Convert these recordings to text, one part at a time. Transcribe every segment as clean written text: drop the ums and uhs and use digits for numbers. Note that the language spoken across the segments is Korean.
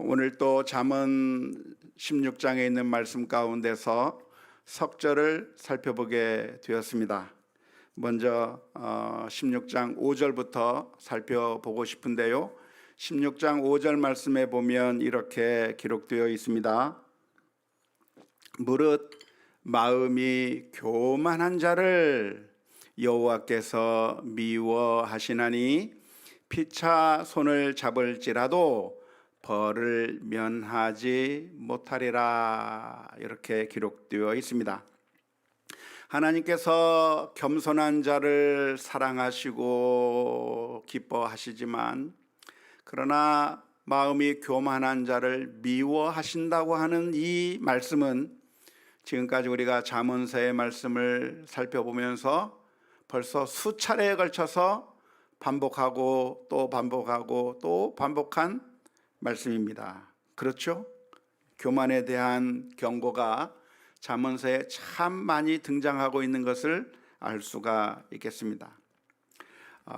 오늘 또 잠언 16장에 있는 말씀 가운데서 석절을 살펴보게 되었습니다. 먼저 16장 5절부터 살펴보고 싶은데요. 16장 5절 말씀에 보면 이렇게 기록되어 있습니다. 무릇 마음이 교만한 자를 여호와께서 미워하시나니 피차 손을 잡을지라도 벌을 면하지 못하리라. 이렇게 기록되어 있습니다. 하나님께서 겸손한 자를 사랑하시고 기뻐하시지만 그러나 마음이 교만한 자를 미워하신다고 하는 이 말씀은 지금까지 우리가 잠언서의 말씀을 살펴보면서 벌써 수차례에 걸쳐서 반복하고 또 반복하고 또 반복한 말씀입니다. 그렇죠? 교만에 대한 경고가 잠언서에 참 많이 등장하고 있는 것을 알 수가 있겠습니다.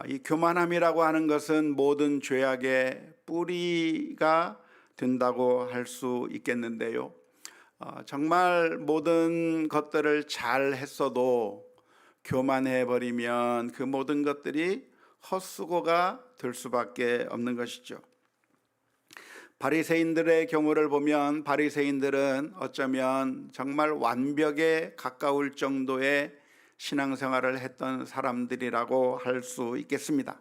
이 교만함이라고 하는 것은 모든 죄악의 뿌리가 된다고 할 수 있겠는데요. 정말 모든 것들을 잘 했어도 교만해버리면 그 모든 것들이 헛수고가 될 수밖에 없는 것이죠. 바리새인들의 경우를 보면 바리새인들은 어쩌면 정말 완벽에 가까울 정도의 신앙생활을 했던 사람들이라고 할 수 있겠습니다.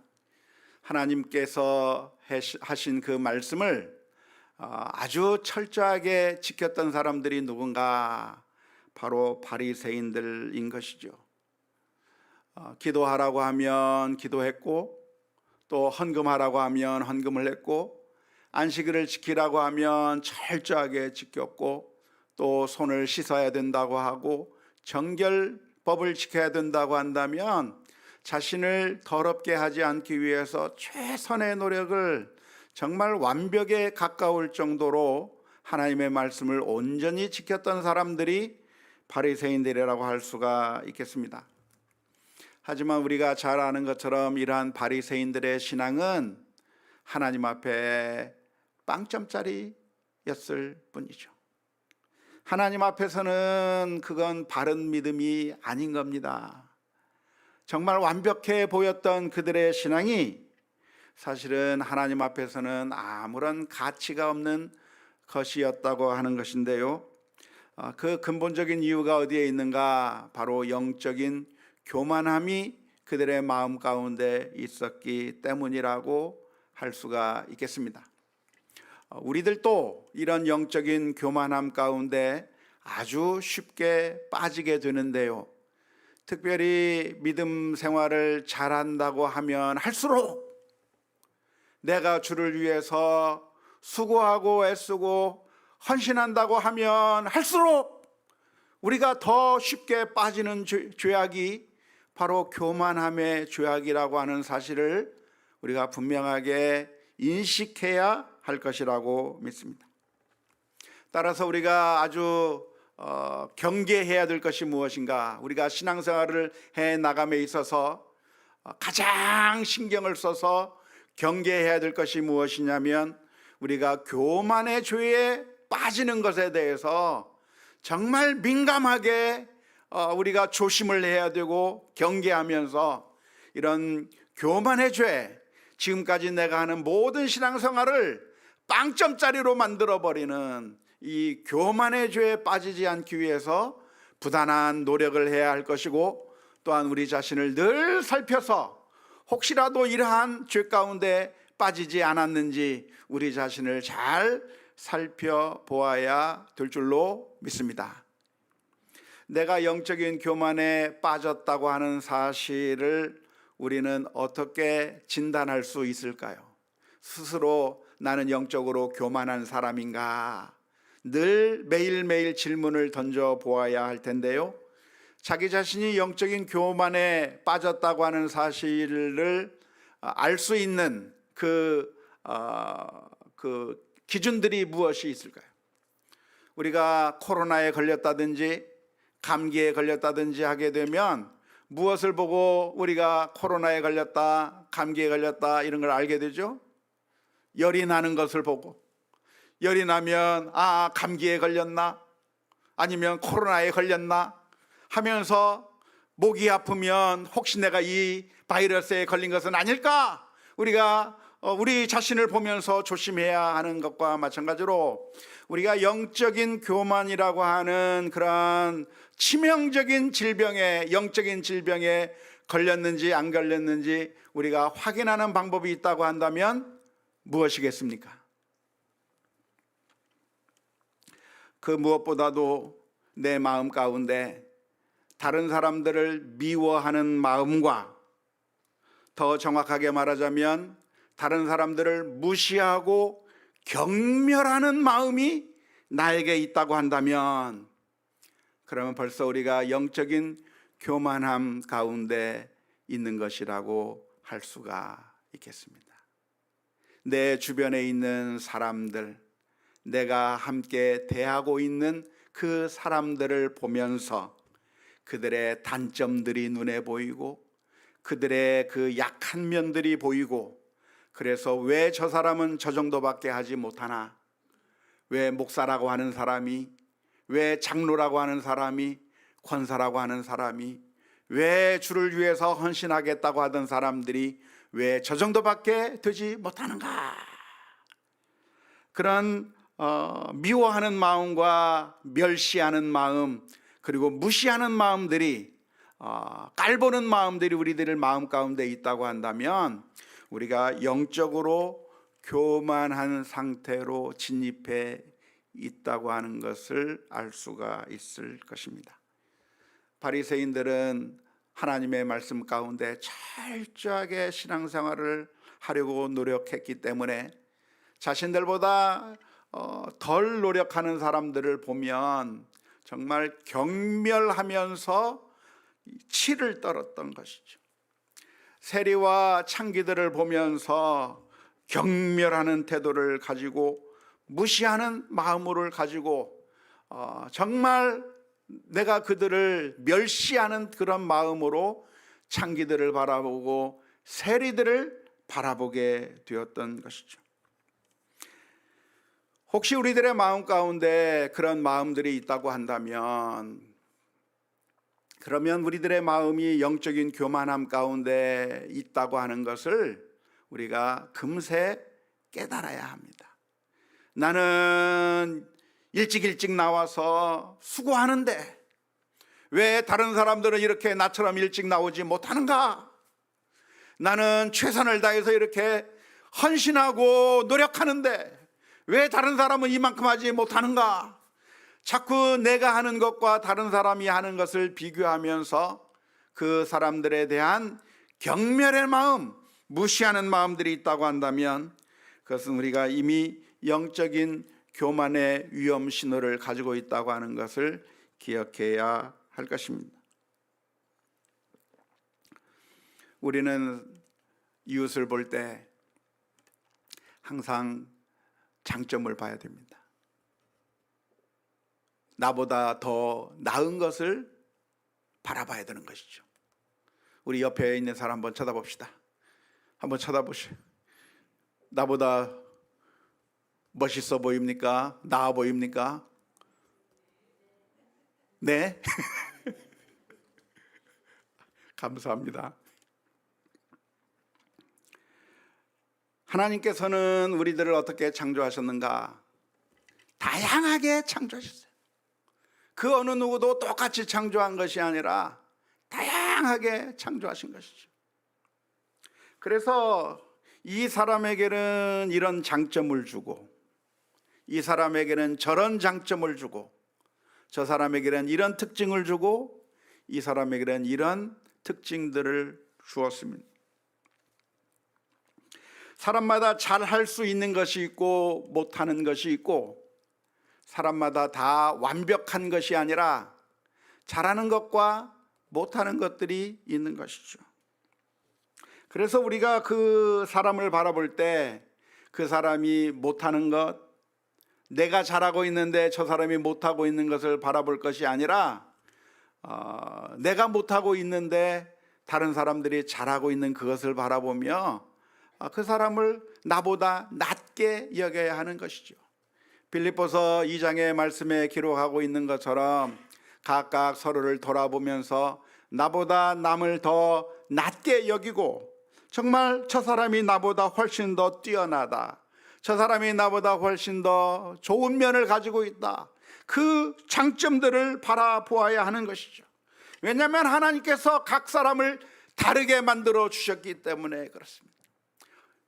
하나님께서 하신 그 말씀을 아주 철저하게 지켰던 사람들이 누군가? 바로 바리새인들인 것이죠. 기도하라고 하면 기도했고 또 헌금하라고 하면 헌금을 했고 안식일을 지키라고 하면 철저하게 지켰고 또 손을 씻어야 된다고 하고 정결법을 지켜야 된다고 한다면 자신을 더럽게 하지 않기 위해서 최선의 노력을 정말 완벽에 가까울 정도로 하나님의 말씀을 온전히 지켰던 사람들이 바리새인들이라고 할 수가 있겠습니다. 하지만 우리가 잘 아는 것처럼 이러한 바리새인들의 신앙은 하나님 앞에 빵점짜리였을 뿐이죠. 하나님 앞에서는 그건 바른 믿음이 아닌 겁니다. 정말 완벽해 보였던 그들의 신앙이 사실은 하나님 앞에서는 아무런 가치가 없는 것이었다고 하는 것인데요. 그 근본적인 이유가 어디에 있는가? 바로 영적인 교만함이 그들의 마음 가운데 있었기 때문이라고 할 수가 있겠습니다. 우리들도 이런 영적인 교만함 가운데 아주 쉽게 빠지게 되는데요. 특별히 믿음 생활을 잘한다고 하면 할수록 내가 주를 위해서 수고하고 애쓰고 헌신한다고 하면 할수록 우리가 더 쉽게 빠지는 죄악이 바로 교만함의 죄악이라고 하는 사실을 우리가 분명하게 인식해야 할 것이라고 믿습니다. 따라서 우리가 아주 경계해야 될 것이 무엇인가? 우리가 신앙생활을 해 나감에 있어서 가장 신경을 써서 경계해야 될 것이 무엇이냐면 우리가 교만의 죄에 빠지는 것에 대해서 정말 민감하게 우리가 조심을 해야 되고 경계하면서 이런 교만의 죄, 지금까지 내가 하는 모든 신앙생활을 빵점짜리로 만들어버리는 이 교만의 죄에 빠지지 않기 위해서 부단한 노력을 해야 할 것이고 또한 우리 자신을 늘 살펴서 혹시라도 이러한 죄 가운데 빠지지 않았는지 우리 자신을 잘 살펴보아야 될 줄로 믿습니다. 내가 영적인 교만에 빠졌다고 하는 사실을 우리는 어떻게 진단할 수 있을까요? 스스로 나는 영적으로 교만한 사람인가? 늘 매일매일 질문을 던져보아야 할 텐데요. 자기 자신이 영적인 교만에 빠졌다고 하는 사실을 알 수 있는 그 기준들이 무엇이 있을까요? 우리가 코로나에 걸렸다든지 감기에 걸렸다든지 하게 되면 무엇을 보고 우리가 코로나에 걸렸다, 감기에 걸렸다 이런 걸 알게 되죠? 열이 나는 것을 보고 열이 나면 감기에 걸렸나? 아니면 코로나에 걸렸나? 하면서 목이 아프면 혹시 내가 이 바이러스에 걸린 것은 아닐까? 우리가 우리 자신을 보면서 조심해야 하는 것과 마찬가지로 우리가 영적인 교만이라고 하는 그러한 치명적인 영적인 질병에 걸렸는지 안 걸렸는지 우리가 확인하는 방법이 있다고 한다면 무엇이겠습니까? 그 무엇보다도 내 마음 가운데 다른 사람들을 미워하는 마음과, 더 정확하게 말하자면 다른 사람들을 무시하고 경멸하는 마음이 나에게 있다고 한다면, 그러면 벌써 우리가 영적인 교만함 가운데 있는 것이라고 할 수가 있겠습니다. 내 주변에 있는 사람들, 내가 함께 대하고 있는 그 사람들을 보면서 그들의 단점들이 눈에 보이고 그들의 그 약한 면들이 보이고, 그래서 왜 저 사람은 저 정도밖에 하지 못하나? 왜 목사라고 하는 사람이, 왜 장로라고 하는 사람이, 권사라고 하는 사람이, 왜 주를 위해서 헌신하겠다고 하던 사람들이 왜 저 정도밖에 되지 못하는가? 그런 미워하는 마음과 멸시하는 마음, 그리고 무시하는 마음들이, 깔보는 마음들이 우리들의 마음 가운데 있다고 한다면 우리가 영적으로 교만한 상태로 진입해 있다고 하는 것을 알 수가 있을 것입니다. 바리새인들은 하나님의 말씀 가운데 철저하게 신앙생활을 하려고 노력했기 때문에 자신들보다 덜 노력하는 사람들을 보면 정말 경멸하면서 치를 떨었던 것이죠. 세리와 창기들을 보면서 경멸하는 태도를 가지고 무시하는 마음을 가지고 정말 내가 그들을 멸시하는 그런 마음으로 창기들을 바라보고 세리들을 바라보게 되었던 것이죠. 혹시 우리들의 마음 가운데 그런 마음들이 있다고 한다면, 그러면 우리들의 마음이 영적인 교만함 가운데 있다고 하는 것을 우리가 금세 깨달아야 합니다. 나는 일찍 나와서 수고하는데 왜 다른 사람들은 이렇게 나처럼 일찍 나오지 못하는가? 나는 최선을 다해서 이렇게 헌신하고 노력하는데 왜 다른 사람은 이만큼 하지 못하는가? 자꾸 내가 하는 것과 다른 사람이 하는 것을 비교하면서 그 사람들에 대한 경멸의 마음, 무시하는 마음들이 있다고 한다면 그것은 우리가 이미 영적인 교만의 위험 신호를 가지고 있다고 하는 것을 기억해야 할 것입니다. 우리는 이웃을 볼 때 항상 장점을 봐야 됩니다. 나보다 더 나은 것을 바라봐야 되는 것이죠. 우리 옆에 있는 사람 한번 쳐다봅시다. 한번 쳐다보시오. 나보다 멋있어 보입니까? 나아 보입니까? 네? 감사합니다. 하나님께서는 우리들을 어떻게 창조하셨는가? 다양하게 창조하셨어요. 그 어느 누구도 똑같이 창조한 것이 아니라 다양하게 창조하신 것이죠. 그래서 이 사람에게는 이런 장점을 주고, 이 사람에게는 저런 장점을 주고, 저 사람에게는 이런 특징을 주고, 이 사람에게는 이런 특징들을 주었습니다. 사람마다 잘할 수 있는 것이 있고 못하는 것이 있고, 사람마다 다 완벽한 것이 아니라 잘하는 것과 못하는 것들이 있는 것이죠. 그래서 우리가 그 사람을 바라볼 때 그 사람이 못하는 것, 내가 잘하고 있는데 저 사람이 못하고 있는 것을 바라볼 것이 아니라 내가 못하고 있는데 다른 사람들이 잘하고 있는 그것을 바라보며 그 사람을 나보다 낮게 여겨야 하는 것이죠. 빌립보서 2장의 말씀에 기록하고 있는 것처럼 각각 서로를 돌아보면서 나보다 남을 더 낮게 여기고, 정말 저 사람이 나보다 훨씬 더 뛰어나다, 저 사람이 나보다 훨씬 더 좋은 면을 가지고 있다, 그 장점들을 바라보아야 하는 것이죠. 왜냐하면 하나님께서 각 사람을 다르게 만들어 주셨기 때문에 그렇습니다.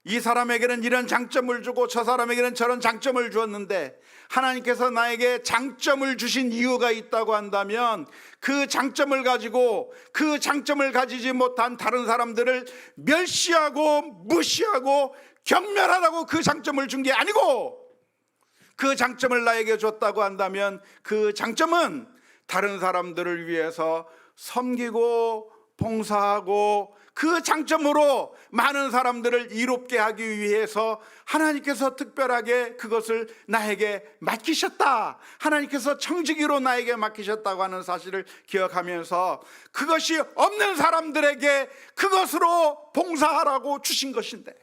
이 사람에게는 이런 장점을 주고 저 사람에게는 저런 장점을 주었는데, 하나님께서 나에게 장점을 주신 이유가 있다고 한다면 그 장점을 가지고 그 장점을 가지지 못한 다른 사람들을 멸시하고 무시하고 경멸하라고 그 장점을 준 게 아니고, 그 장점을 나에게 줬다고 한다면 그 장점은 다른 사람들을 위해서 섬기고 봉사하고 그 장점으로 많은 사람들을 이롭게 하기 위해서 하나님께서 특별하게 그것을 나에게 맡기셨다, 하나님께서 청지기로 나에게 맡기셨다고 하는 사실을 기억하면서 그것이 없는 사람들에게 그것으로 봉사하라고 주신 것인데,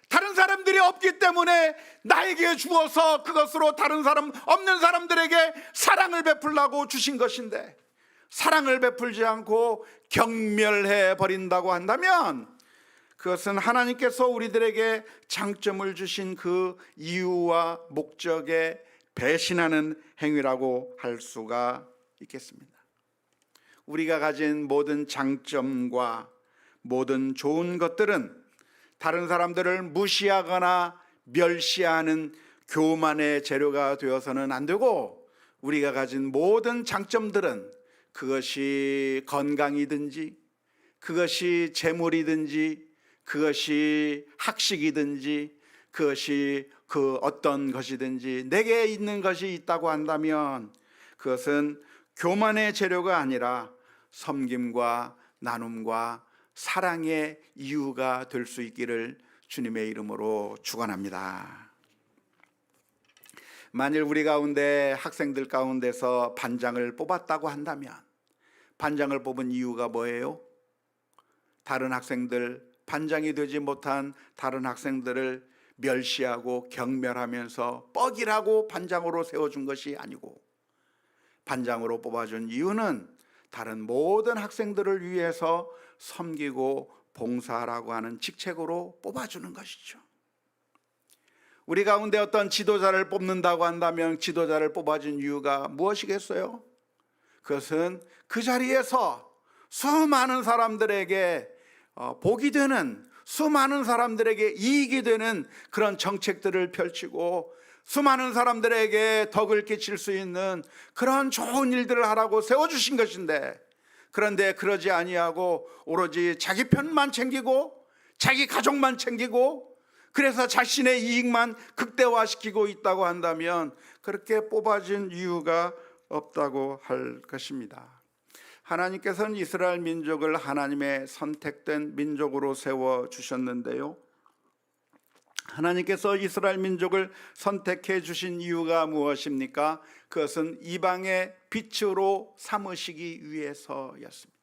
다른 사람들이 없기 때문에 나에게 주어서 그것으로 다른 사람, 없는 사람들에게 사랑을 베풀라고 주신 것인데, 사랑을 베풀지 않고 경멸해 버린다고 한다면 그것은 하나님께서 우리들에게 장점을 주신 그 이유와 목적에 배신하는 행위라고 할 수가 있겠습니다. 우리가 가진 모든 장점과 모든 좋은 것들은 다른 사람들을 무시하거나 멸시하는 교만의 재료가 되어서는 안 되고, 우리가 가진 모든 장점들은 그것이 건강이든지 그것이 재물이든지 그것이 학식이든지 그것이 그 어떤 것이든지 내게 있는 것이 있다고 한다면 그것은 교만의 재료가 아니라 섬김과 나눔과 사랑의 이유가 될 수 있기를 주님의 이름으로 축원합니다. 만일 우리 가운데 학생들 가운데서 반장을 뽑았다고 한다면 반장을 뽑은 이유가 뭐예요? 다른 학생들, 반장이 되지 못한 다른 학생들을 멸시하고 경멸하면서 뻑이라고 반장으로 세워준 것이 아니고, 반장으로 뽑아준 이유는 다른 모든 학생들을 위해서 섬기고 봉사하라고 하는 직책으로 뽑아주는 것이죠. 우리 가운데 어떤 지도자를 뽑는다고 한다면 지도자를 뽑아준 이유가 무엇이겠어요? 그것은 그 자리에서 수많은 사람들에게 복이 되는, 수많은 사람들에게 이익이 되는 그런 정책들을 펼치고 수많은 사람들에게 덕을 끼칠 수 있는 그런 좋은 일들을 하라고 세워주신 것인데, 그런데 그러지 아니하고 오로지 자기 편만 챙기고 자기 가족만 챙기고 그래서 자신의 이익만 극대화시키고 있다고 한다면 그렇게 뽑아진 이유가 없다고 할 것입니다. 하나님께서는 이스라엘 민족을 하나님의 선택된 민족으로 세워주셨는데요, 하나님께서 이스라엘 민족을 선택해 주신 이유가 무엇입니까? 그것은 이방의 빛으로 삼으시기 위해서였습니다.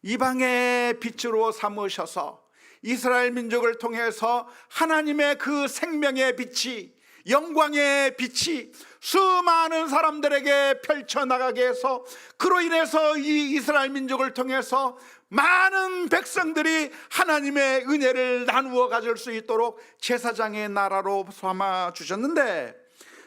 이방의 빛으로 삼으셔서 이스라엘 민족을 통해서 하나님의 그 생명의 빛이, 영광의 빛이 수많은 사람들에게 펼쳐나가게 해서 그로 인해서 이 이스라엘 민족을 통해서 많은 백성들이 하나님의 은혜를 나누어 가질 수 있도록 제사장의 나라로 삼아 주셨는데,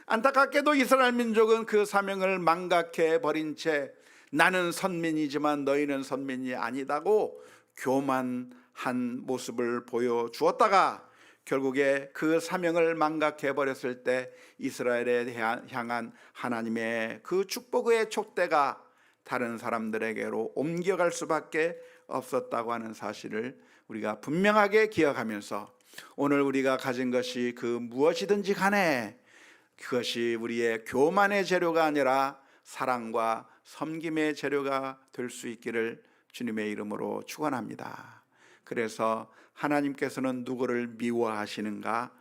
안타깝게도 이스라엘 민족은 그 사명을 망각해 버린 채 나는 선민이지만 너희는 선민이 아니다고 교만한 모습을 보여주었다가 결국에 그 사명을 망각해 버렸을 때 이스라엘에 향한 하나님의 그 축복의 촉대가 다른 사람들에게로 옮겨갈 수밖에 없었다고 하는 사실을 우리가 분명하게 기억하면서 오늘 우리가 가진 것이 그 무엇이든지 간에 그것이 우리의 교만의 재료가 아니라 사랑과 섬김의 재료가 될 수 있기를 주님의 이름으로 축원합니다. 그래서 하나님께서는 누구를 미워하시는가?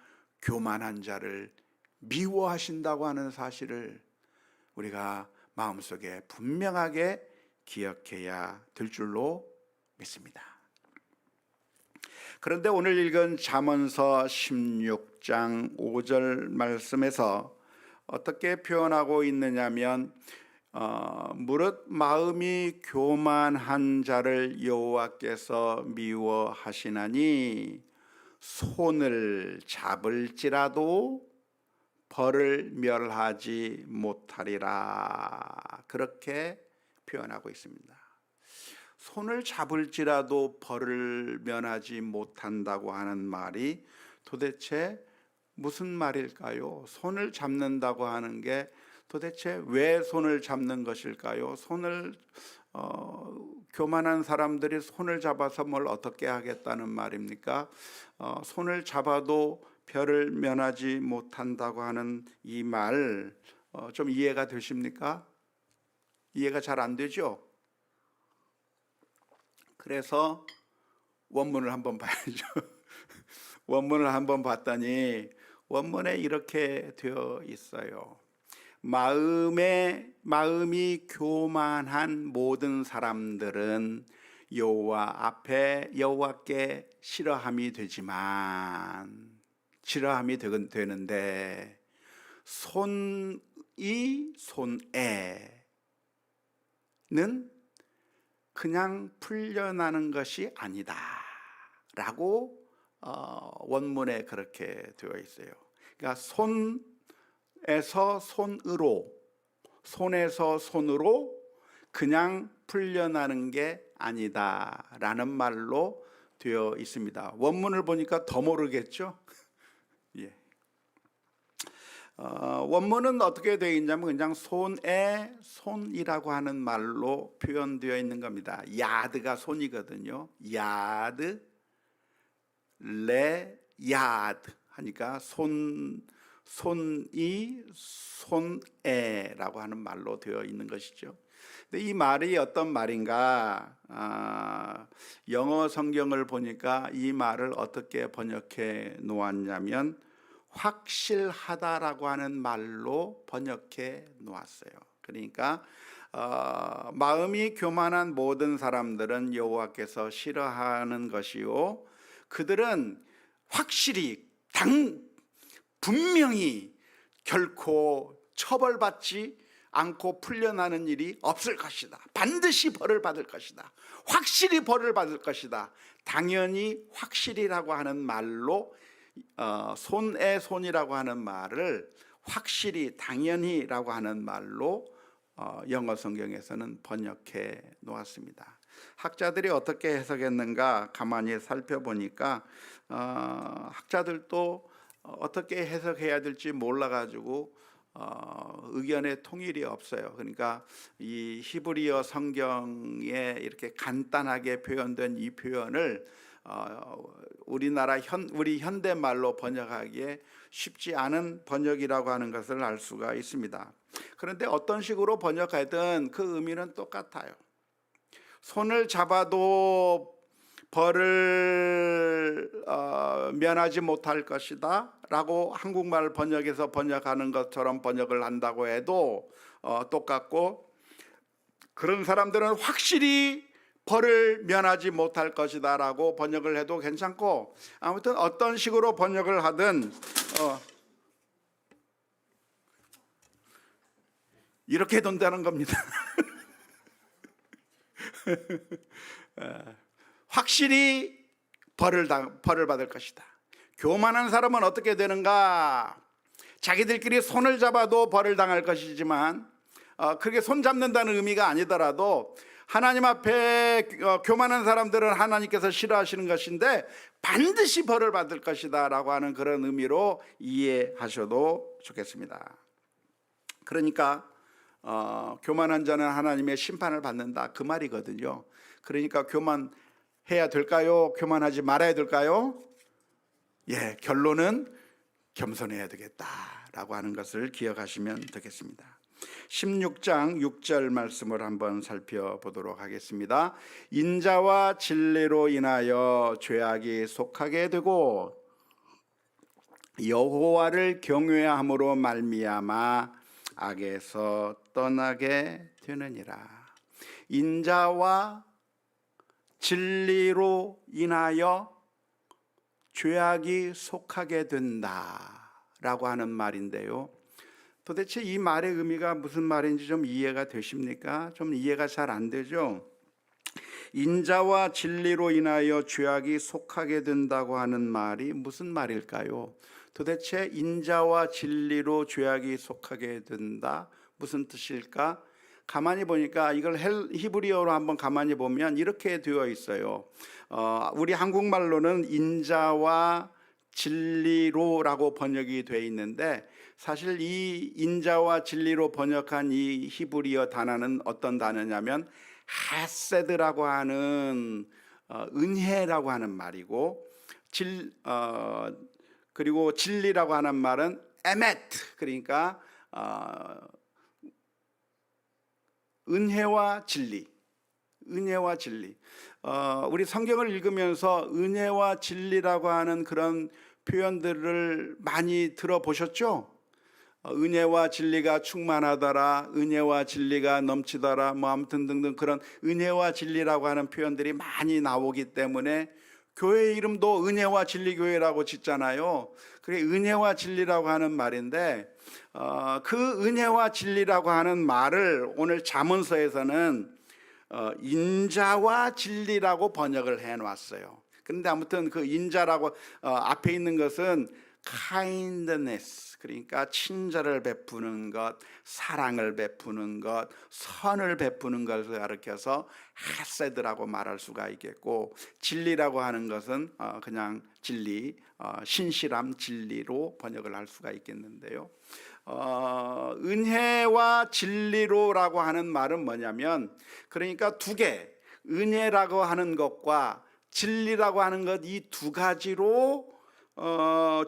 교만한 자를 미워하신다고 하는 사실을 우리가 마음속에 분명하게 기억해야 될 줄로 믿습니다. 그런데 오늘 읽은 잠언서 16장 5절 말씀에서 어떻게 표현하고 있느냐면 무릇 마음이 교만한 자를 여호와께서 미워하시나니 손을 잡을지라도 벌을 멸하지 못하리라. 그렇게 표현하고 있습니다. 손을 잡을지라도 벌을 면하지 못한다고 하는 말이 도대체 무슨 말일까요? 손을 잡는다고 하는 게 도대체 왜 손을 잡는 것일까요? 교만한 사람들이 손을 잡아서 뭘 어떻게 하겠다는 말입니까? 손을 잡아도 별을 면하지 못한다고 하는 이 말 좀 이해가 되십니까? 이해가 잘 안 되죠? 그래서 원문을 한번 봐야죠. 원문을 한번 봤더니 원문에 이렇게 되어 있어요. 마음이 교만한 모든 사람들은 여호와께 싫어함이 되는데 손에는 그냥 풀려나는 것이 아니다 라고 원문에 그렇게 되어 있어요. 그러니까 손에서 손으로 그냥 풀려나는 게 아니다 라는 말로 되어 있습니다. 원문을 보니까 더 모르겠죠? 예. 원문은 어떻게 되어 있냐면 그냥 손이라고 하는 말로 표현되어 있는 겁니다. 야드가 손이거든요. 야드, 야드 하니까 손이 손에라고 하는 말로 되어 있는 것이죠. 근데 이 말이 어떤 말인가? 영어 성경을 보니까 이 말을 어떻게 번역해 놓았냐면 확실하다라고 하는 말로 번역해 놓았어요. 그러니까 마음이 교만한 모든 사람들은 여호와께서 싫어하는 것이요, 그들은 확실히 분명히 결코 처벌받지 않고 풀려나는 일이 없을 것이다. 반드시 벌을 받을 것이다. 확실히 벌을 받을 것이다. 당연히 확실히라고 하는 말로 손이라고 하는 말을 확실히 당연히라고 하는 말로 영어 성경에서는 번역해 놓았습니다. 학자들이 어떻게 해석했는가 가만히 살펴보니까 학자들도 어떻게 해석해야 될지 몰라가지고 의견의 통일이 없어요. 그러니까 이 히브리어 성경에 이렇게 간단하게 표현된 이 표현을 우리 현대말로 번역하기에 쉽지 않은 번역이라고 하는 것을 알 수가 있습니다. 그런데 어떤 식으로 번역하든 그 의미는 똑같아요. 손을 잡아도 벌을 면하지 못할 것이다 라고 한국말 번역에서 번역하는 것처럼 번역을 한다고 해도 똑같고, 그런 사람들은 확실히 벌을 면하지 못할 것이다 라고 번역을 해도 괜찮고, 아무튼 어떤 식으로 번역을 하든 이렇게 된다는 겁니다. 확실히 벌을 받을 것이다. 교만한 사람은 어떻게 되는가? 자기들끼리 손을 잡아도 벌을 당할 것이지만 그게 손 잡는다는 의미가 아니더라도 하나님 앞에 교만한 사람들은 하나님께서 싫어하시는 것인데 반드시 벌을 받을 것이다 라고 하는 그런 의미로 이해하셔도 좋겠습니다. 그러니까 교만한 자는 하나님의 심판을 받는다 그 말이거든요. 그러니까 교만해야 될까요? 교만하지 말아야 될까요? 예, 결론은 겸손해야 되겠다라고 하는 것을 기억하시면 되겠습니다. 16장 6절 말씀을 한번 살펴보도록 하겠습니다. 인자와 진리로 인하여 죄악이 속하게 되고 여호와를 경외함으로 말미암아 악에서 떠나게 되느니라. 인자와 진리로 인하여 죄악이 속하게 된다라고 하는 말인데요. 도대체 이 말의 의미가 무슨 말인지 좀 이해가 되십니까? 좀 이해가 잘 안 되죠? 인자와 진리로 인하여 죄악이 속하게 된다고 하는 말이 무슨 말일까요? 도대체 인자와 진리로 죄악이 속하게 된다, 무슨 뜻일까? 가만히 보니까 이걸 히브리어로 한번 가만히 보면 이렇게 되어 있어요. 우리 한국말로는 인자와 진리로라고 번역이 되어 있는데, 사실 이 인자와 진리로 번역한 이 히브리어 단어는 어떤 단어냐면 헤세드라고 하는 은혜라고 하는 말이고, 그리고 진리라고 하는 말은 에메트, 그러니까 은혜와 진리. 우리 성경을 읽으면서 은혜와 진리라고 하는 그런 표현들을 많이 들어보셨죠? 은혜와 진리가 충만하더라, 은혜와 진리가 넘치더라, 뭐 아무튼 등등 그런 은혜와 진리라고 하는 표현들이 많이 나오기 때문에 교회 이름도 은혜와 진리 교회라고 짓잖아요. 그게 은혜와 진리라고 하는 말인데, 그 은혜와 진리라고 하는 말을 오늘 잠언서에서는 인자와 진리라고 번역을 해놨어요. 그런데 아무튼 그 인자라고 앞에 있는 것은 kindness, 그러니까 친절을 베푸는 것, 사랑을 베푸는 것, 선을 베푸는 것을 가리켜서 헤세드라고 말할 수가 있겠고, 진리라고 하는 것은 그냥 진리, 신실함, 진리로 번역을 할 수가 있겠는데요. 은혜와 진리로라고 하는 말은 뭐냐면, 그러니까 두 개, 은혜라고 하는 것과 진리라고 하는 것, 이 두 가지로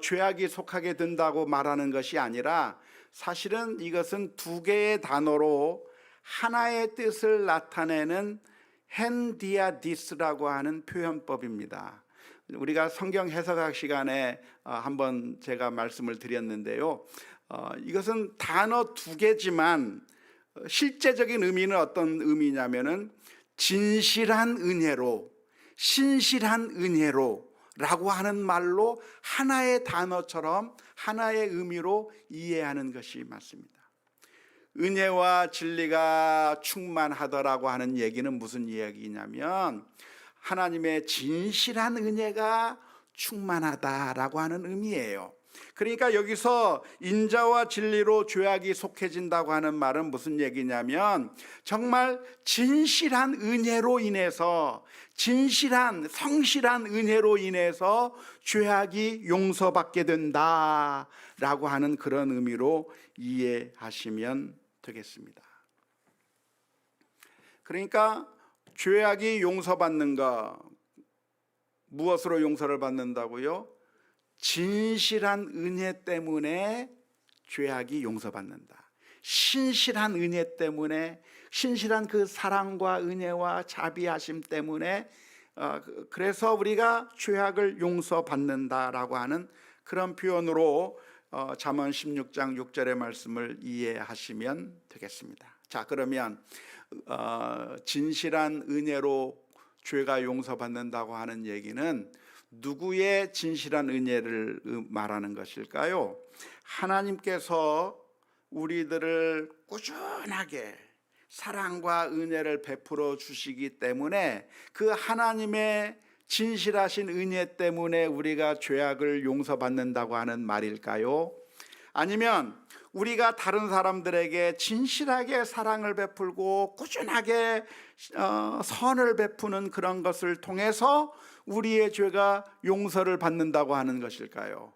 죄악이 속하게 된다고 말하는 것이 아니라, 사실은 이것은 두 개의 단어로 하나의 뜻을 나타내는 헨디아디스라고 하는 표현법입니다. 우리가 성경 해석학 시간에 한번 제가 말씀을 드렸는데요. 이것은 단어 두 개지만 실제적인 의미는 어떤 의미냐면은 진실한 은혜로, 신실한 은혜로 라고 하는 말로 하나의 단어처럼 하나의 의미로 이해하는 것이 맞습니다. 은혜와 진리가 충만하더라고 하는 얘기는 무슨 이야기냐면, 하나님의 진실한 은혜가 충만하다라고 하는 의미예요. 그러니까 여기서 인자와 진리로 죄악이 속해진다고 하는 말은 무슨 얘기냐면, 정말 진실한 은혜로 인해서, 진실한 성실한 은혜로 인해서 죄악이 용서받게 된다라고 하는 그런 의미로 이해하시면 되겠습니다. 그러니까 죄악이 용서받는 것, 무엇으로 용서를 받는다고요? 진실한 은혜 때문에 죄악이 용서받는다. 신실한 은혜 때문에, 신실한 그 사랑과 은혜와 자비하심 때문에, 그래서 우리가 죄악을 용서받는다라고 하는 그런 표현으로 잠언 16장 6절의 말씀을 이해하시면 되겠습니다. 자, 그러면 진실한 은혜로 죄가 용서받는다고 하는 얘기는 누구의 진실한 은혜를 말하는 것일까요? 하나님께서 우리들을 꾸준하게 사랑과 은혜를 베풀어 주시기 때문에, 그 하나님의 진실하신 은혜 때문에 우리가 죄악을 용서받는다고 하는 말일까요? 아니면 우리가 다른 사람들에게 진실하게 사랑을 베풀고 꾸준하게 선을 베푸는 그런 것을 통해서 우리의 죄가 용서를 받는다고 하는 것일까요?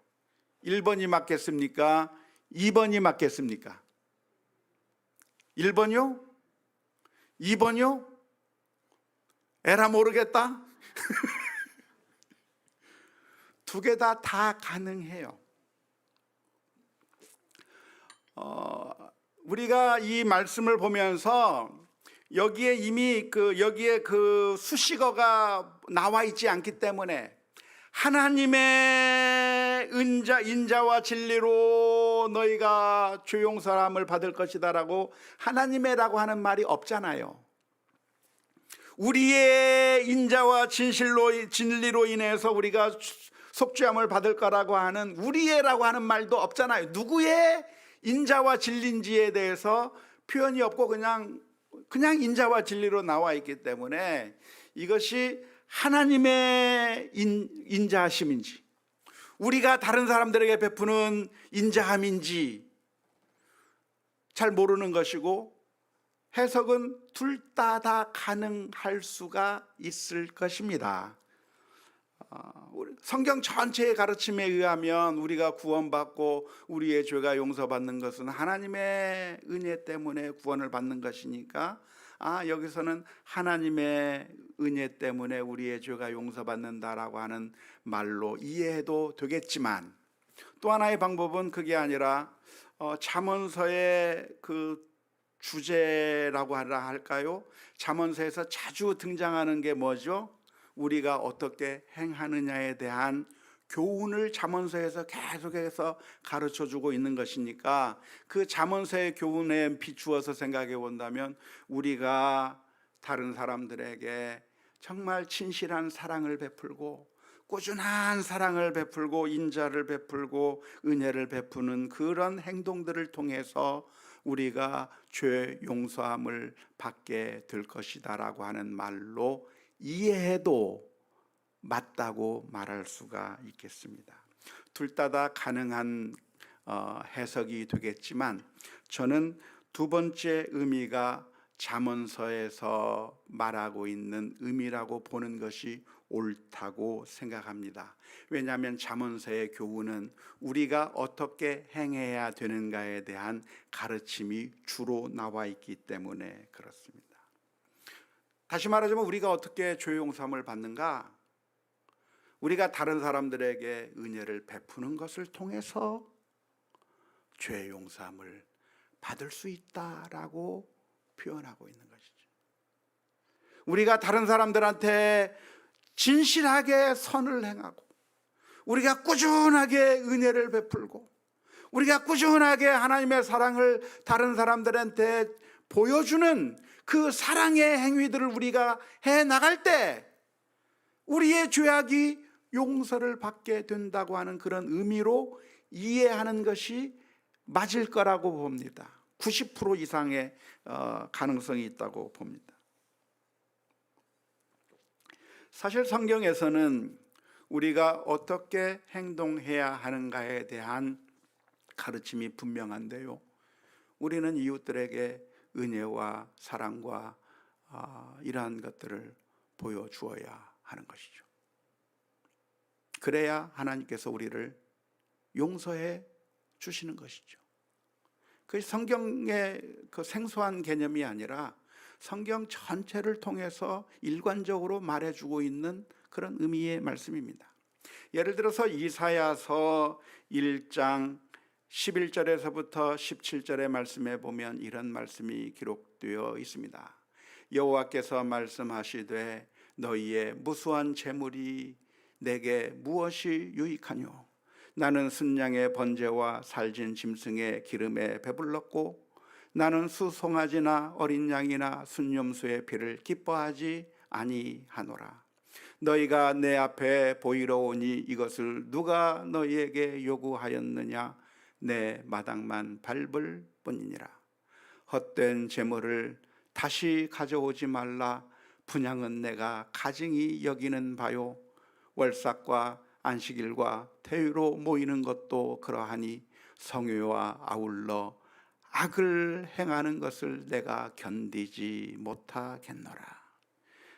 1번이 맞겠습니까? 2번이 맞겠습니까? 1번이요? 2번이요? 에라 모르겠다? 두 개 다 가능해요. 우리가 이 말씀을 보면서 여기에 이미 여기에 그 수식어가 나와 있지 않기 때문에, 하나님의 인자와 진리로 너희가 죄 용서함을 받을 것이다라고 하나님의라고 하는 말이 없잖아요. 우리의 인자와 진리로 인해서 우리가 속죄함을 받을 거라고 하는 우리의라고 하는 말도 없잖아요. 누구의 인자와 진리인지에 대해서 표현이 없고 그냥 인자와 진리로 나와 있기 때문에 이것이 하나님의 인자하심인지 우리가 다른 사람들에게 베푸는 인자함인지 잘 모르는 것이고, 해석은 둘 다 가능할 수가 있을 것입니다. 성경 전체의 가르침에 의하면 우리가 구원받고 우리의 죄가 용서받는 것은 하나님의 은혜 때문에 구원을 받는 것이니까, 여기서는 하나님의 은혜 때문에 우리의 죄가 용서받는다라고 하는 말로 이해해도 되겠지만, 또 하나의 방법은 그게 아니라 잠언서의 그 주제라고 하라 할까요? 잠언서에서 자주 등장하는 게 뭐죠? 우리가 어떻게 행하느냐에 대한 교훈을 잠언서에서 계속해서 가르쳐주고 있는 것이니까, 그 잠언서의 교훈에 비추어서 생각해 본다면 우리가 다른 사람들에게 정말 진실한 사랑을 베풀고 꾸준한 사랑을 베풀고 인자를 베풀고 은혜를 베푸는 그런 행동들을 통해서 우리가 죄 용서함을 받게 될 것이다 라고 하는 말로 이해해도 맞다고 말할 수가 있겠습니다. 둘 다 가능한 해석이 되겠지만, 저는 두 번째 의미가 잠언서에서 말하고 있는 의미라고 보는 것이 옳다고 생각합니다. 왜냐하면 잠언서의 교훈은 우리가 어떻게 행해야 되는가에 대한 가르침이 주로 나와 있기 때문에 그렇습니다. 다시 말하자면 우리가 어떻게 죄 용서함을 받는가? 우리가 다른 사람들에게 은혜를 베푸는 것을 통해서 죄 용서함을 받을 수 있다라고 표현하고 있는 것이죠. 우리가 다른 사람들한테 진실하게 선을 행하고, 우리가 꾸준하게 은혜를 베풀고, 우리가 꾸준하게 하나님의 사랑을 다른 사람들한테 보여주는 그 사랑의 행위들을 우리가 해 나갈 때 우리의 죄악이 용서를 받게 된다고 하는 그런 의미로 이해하는 것이 맞을 거라고 봅니다. 90% 이상의 가능성이 있다고 봅니다. 사실 성경에서는 우리가 어떻게 행동해야 하는가에 대한 가르침이 분명한데요, 우리는 이웃들에게 은혜와 사랑과 이러한 것들을 보여주어야 하는 것이죠. 그래야 하나님께서 우리를 용서해 주시는 것이죠. 그 성경의 그 생소한 개념이 아니라 성경 전체를 통해서 일관적으로 말해주고 있는 그런 의미의 말씀입니다. 예를 들어서 이사야서 1장 11절에서부터 17절의 말씀에 보면 이런 말씀이 기록되어 있습니다. 여호와께서 말씀하시되 너희의 무수한 재물이 내게 무엇이 유익하뇨? 나는 순양의 번제와 살진 짐승의 기름에 배불렀고 나는 수송아지나 어린 양이나 순염소의 피를 기뻐하지 아니하노라. 너희가 내 앞에 보이러 오니 이것을 누가 너희에게 요구하였느냐? 내 마당만 밟을 뿐이니라. 헛된 재물을 다시 가져오지 말라. 분향은 내가 가증히 여기는 바요. 월삭과 안식일과 태유로 모이는 것도 그러하니 성회와 아울러 악을 행하는 것을 내가 견디지 못하겠노라.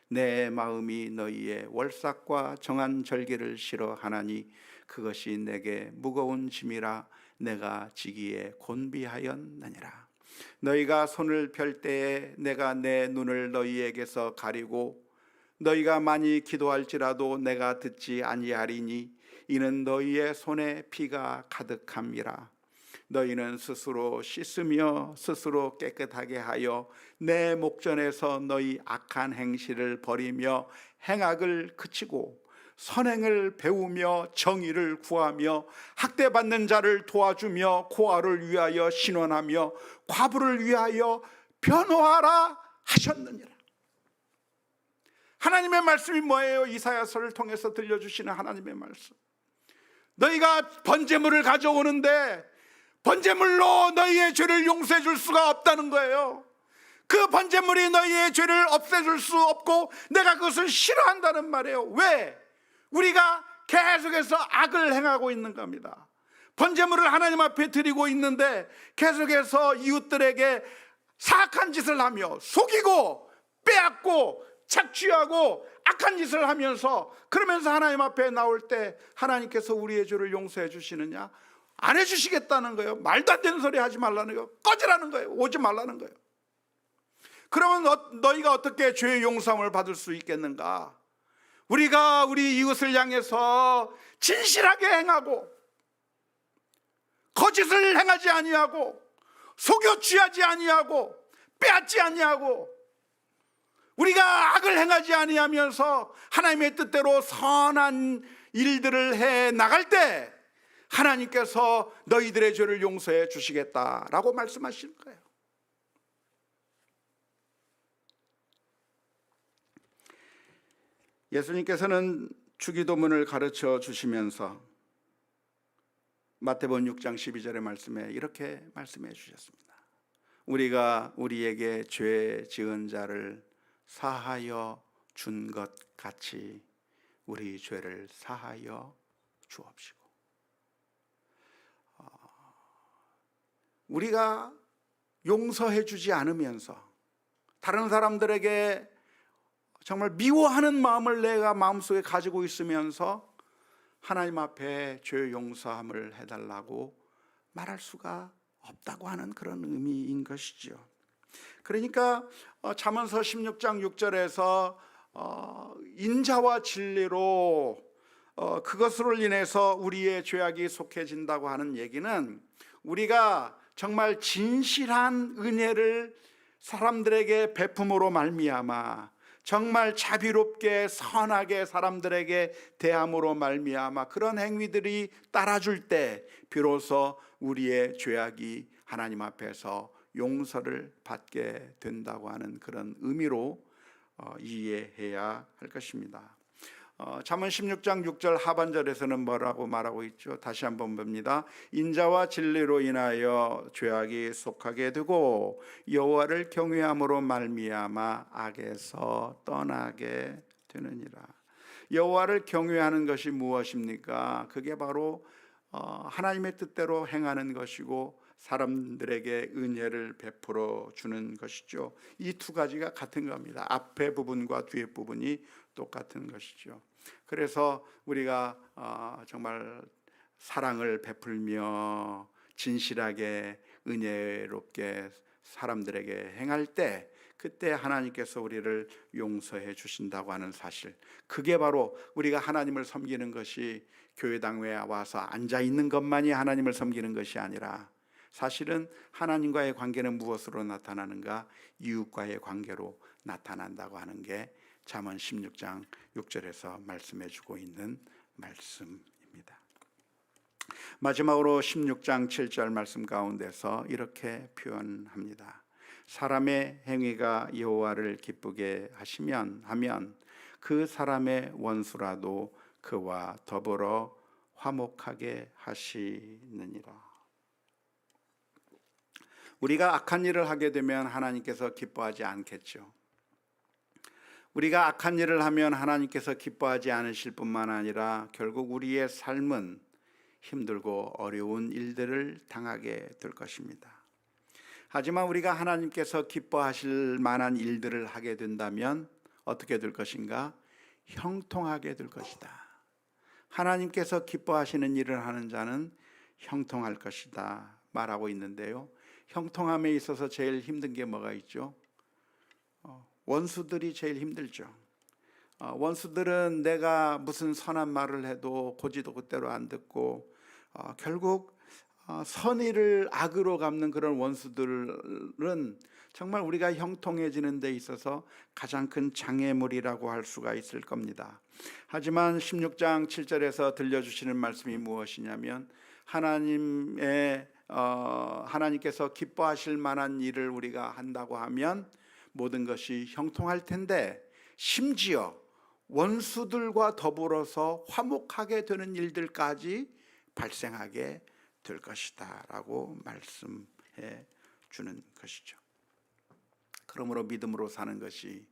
내 마음이 너희의 월삭과 정한 절기를 싫어하나니 그것이 내게 무거운 짐이라 내가 지기에 곤비하였느니라. 너희가 손을 펼 때에 내가 내 눈을 너희에게서 가리고 너희가 많이 기도할지라도 내가 듣지 아니하리니 이는 너희의 손에 피가 가득함이라. 너희는 스스로 씻으며 스스로 깨끗하게 하여 내 목전에서 너희 악한 행실을 버리며 행악을 그치고 선행을 배우며 정의를 구하며 학대받는 자를 도와주며 고아를 위하여 신원하며 과부를 위하여 변호하라 하셨느니라. 하나님의 말씀이 뭐예요? 이사야서를 통해서 들려주시는 하나님의 말씀. 너희가 번제물을 가져오는데 번제물로 너희의 죄를 용서해 줄 수가 없다는 거예요. 그 번제물이 너희의 죄를 없애줄 수 없고 내가 그것을 싫어한다는 말이에요. 왜? 우리가 계속해서 악을 행하고 있는 겁니다. 번제물을 하나님 앞에 드리고 있는데 계속해서 이웃들에게 사악한 짓을 하며 속이고 빼앗고 착취하고 악한 짓을 하면서 그러면서 하나님 앞에 나올 때 하나님께서 우리의 죄를 용서해 주시느냐? 안 해주시겠다는 거예요. 말도 안 되는 소리 하지 말라는 거예요. 꺼지라는 거예요. 오지 말라는 거예요. 그러면 너희가 어떻게 죄의 용서함을 받을 수 있겠는가? 우리가 우리 이웃을 향해서 진실하게 행하고 거짓을 행하지 아니하고 속여 취하지 아니하고 빼앗지 아니하고 우리가 악을 행하지 아니하면서 하나님의 뜻대로 선한 일들을 해 나갈 때 하나님께서 너희들의 죄를 용서해 주시겠다라고 말씀하시는 거예요. 예수님께서는 주기도문을 가르쳐 주시면서 마태복음 6장 12절의 말씀에 이렇게 말씀해 주셨습니다. 우리가 우리에게 죄 지은 자를 사하여 준 것 같이 우리 죄를 사하여 주옵시고. 우리가 용서해 주지 않으면서 다른 사람들에게 정말 미워하는 마음을 내가 마음속에 가지고 있으면서 하나님 앞에 죄 용서함을 해달라고 말할 수가 없다고 하는 그런 의미인 것이죠. 그러니까 잠언서 16장 6절에서 인자와 진리로 그것으로 인해서 우리의 죄악이 속해진다고 하는 얘기는 우리가 정말 진실한 은혜를 사람들에게 베품으로 말미암아 정말 자비롭게 선하게 사람들에게 대함으로 말미암아 그런 행위들이 따라줄 때 비로소 우리의 죄악이 하나님 앞에서 용서를 받게 된다고 하는 그런 의미로 이해해야 할 것입니다. 잠언 16장 6절 하반절에서는 뭐라고 말하고 있죠? 다시 한번 봅니다. 인자와 진리로 인하여 죄악이 속하게 되고 여호와를 경외함으로 말미암아 악에서 떠나게 되느니라. 여호와를 경외하는 것이 무엇입니까? 그게 바로 하나님의 뜻대로 행하는 것이고 사람들에게 은혜를 베풀어 주는 것이죠. 이 두 가지가 같은 겁니다. 앞에 부분과 뒤에 부분이 똑같은 것이죠. 그래서 우리가 정말 사랑을 베풀며 진실하게 은혜롭게 사람들에게 행할 때 그때 하나님께서 우리를 용서해 주신다고 하는 사실, 그게 바로 우리가 하나님을 섬기는 것이 교회당에 와서 앉아 있는 것만이 하나님을 섬기는 것이 아니라 사실은 하나님과의 관계는 무엇으로 나타나는가? 이웃과의 관계로 나타난다고 하는 게 잠언 16장 6절에서 말씀해 주고 있는 말씀입니다. 마지막으로 16장 7절 말씀 가운데서 이렇게 표현합니다. 사람의 행위가 여호와를 기쁘게 하면 그 사람의 원수라도 그와 더불어 화목하게 하시느니라. 우리가 악한 일을 하게 되면 하나님께서 기뻐하지 않겠죠. 우리가 악한 일을 하면 하나님께서 기뻐하지 않으실 뿐만 아니라 결국 우리의 삶은 힘들고 어려운 일들을 당하게 될 것입니다. 하지만 우리가 하나님께서 기뻐하실 만한 일들을 하게 된다면 어떻게 될 것인가? 형통하게 될 것이다. 하나님께서 기뻐하시는 일을 하는 자는 형통할 것이다 말하고 있는데요, 형통함에 있어서 제일 힘든 게 뭐가 있죠? 원수들이 제일 힘들죠. 원수들은 내가 무슨 선한 말을 해도 고지도 그대로 안 듣고 결국 선의를 악으로 갚는 그런 원수들은 정말 우리가 형통해지는 데 있어서 가장 큰 장애물이라고 할 수가 있을 겁니다. 하지만 16장 7절에서 들려주시는 말씀이 무엇이냐면 하나님께서 기뻐하실 만한 일을 우리가 한다고 하면 모든 것이 형통할 텐데 심지어 원수들과 더불어서 화목하게 되는 일들까지 발생하게 될 것이다 라고 말씀해 주는 것이죠. 그러므로 믿음으로 사는 것이,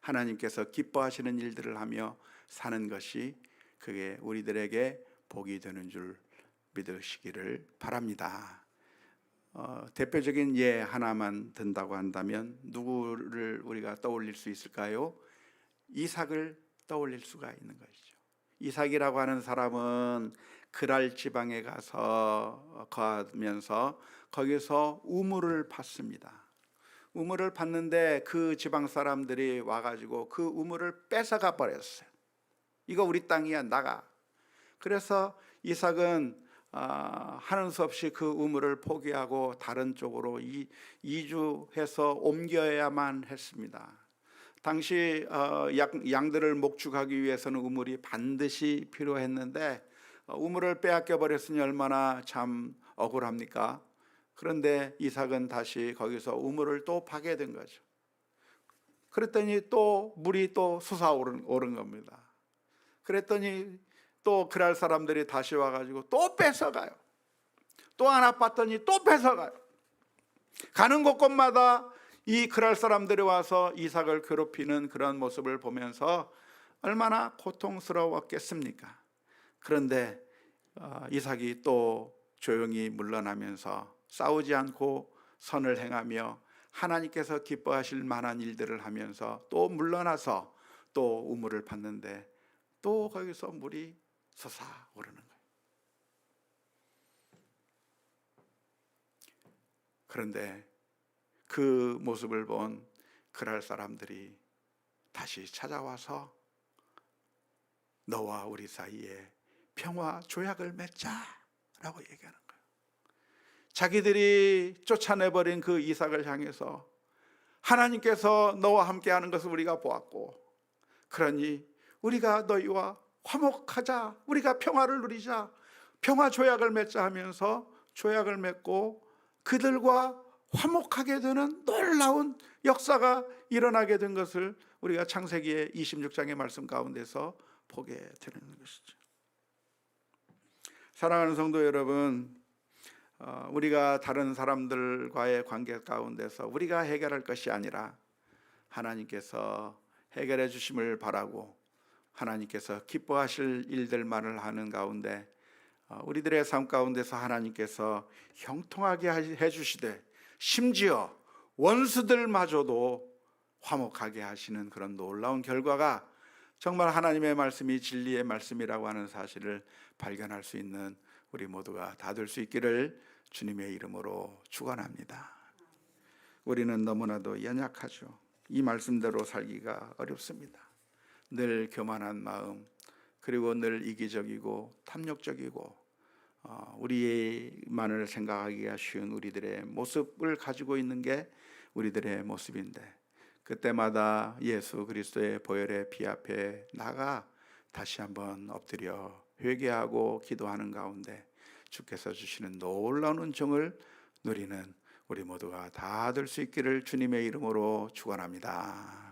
하나님께서 기뻐하시는 일들을 하며 사는 것이, 그게 우리들에게 복이 되는 줄 믿으시기를 바랍니다. 대표적인 예 하나만 든다고 한다면 누구를 우리가 떠올릴 수 있을까요? 이삭을 떠올릴 수가 있는 것이죠. 이삭이라고 하는 사람은 그랄 지방에 가서 거하면서 거기서 우물을 팠습니다. 우물을 팠는데 그 지방 사람들이 와가지고 그 우물을 뺏어가 버렸어요. 이거 우리 땅이야, 나가. 그래서 이삭은 하는 수 없이 그 우물을 포기하고 다른 쪽으로 이주해서 옮겨야만 했습니다. 당시 양들을 목축하기 위해서는 우물이 반드시 필요했는데 우물을 빼앗겨 버렸으니 얼마나 참 억울합니까? 그런데 이삭은 다시 거기서 우물을 또 파게 된 거죠. 그랬더니 또 물이 또 솟아오른 겁니다. 그랬더니 또 그랄 사람들이 다시 와가지고 또 뺏어가요. 또 하나 팠더니 또 뺏어가요. 가는 곳곳마다 이 그랄 사람들이 와서 이삭을 괴롭히는 그런 모습을 보면서 얼마나 고통스러웠겠습니까? 그런데 이삭이 또 조용히 물러나면서 싸우지 않고 선을 행하며 하나님께서 기뻐하실 만한 일들을 하면서 또 물러나서 또 우물을 팠는데 또 거기서 물이 솟아오르는 거예요. 그런데 그 모습을 본 그랄 사람들이 다시 찾아와서 너와 우리 사이에 평화 조약을 맺자라고 얘기하는 거예요. 자기들이 쫓아내버린 그 이삭을 향해서 하나님께서 너와 함께하는 것을 우리가 보았고, 그러니 우리가 너희와 화목하자, 우리가 평화를 누리자, 평화 조약을 맺자 하면서 조약을 맺고 그들과 화목하게 되는 놀라운 역사가 일어나게 된 것을 우리가 창세기의 26장의 말씀 가운데서 보게 되는 것이죠. 사랑하는 성도 여러분, 우리가 다른 사람들과의 관계 가운데서 우리가 해결할 것이 아니라 하나님께서 해결해 주심을 바라고 하나님께서 기뻐하실 일들만을 하는 가운데 우리들의 삶 가운데서 하나님께서 형통하게 해주시되 심지어 원수들마저도 화목하게 하시는 그런 놀라운 결과가 정말 하나님의 말씀이 진리의 말씀이라고 하는 사실을 발견할 수 있는 우리 모두가 다 될 수 있기를 주님의 이름으로 축원합니다. 우리는 너무나도 연약하죠. 이 말씀대로 살기가 어렵습니다. 늘 교만한 마음, 그리고 늘 이기적이고 탐욕적이고 우리만을 생각하기가 쉬운 우리들의 모습을 가지고 있는 게 우리들의 모습인데, 그때마다 예수 그리스도의 보혈의 피 앞에 나가 다시 한번 엎드려 회개하고 기도하는 가운데 주께서 주시는 놀라운 은총을 누리는 우리 모두가 다 될 수 있기를 주님의 이름으로 축원합니다.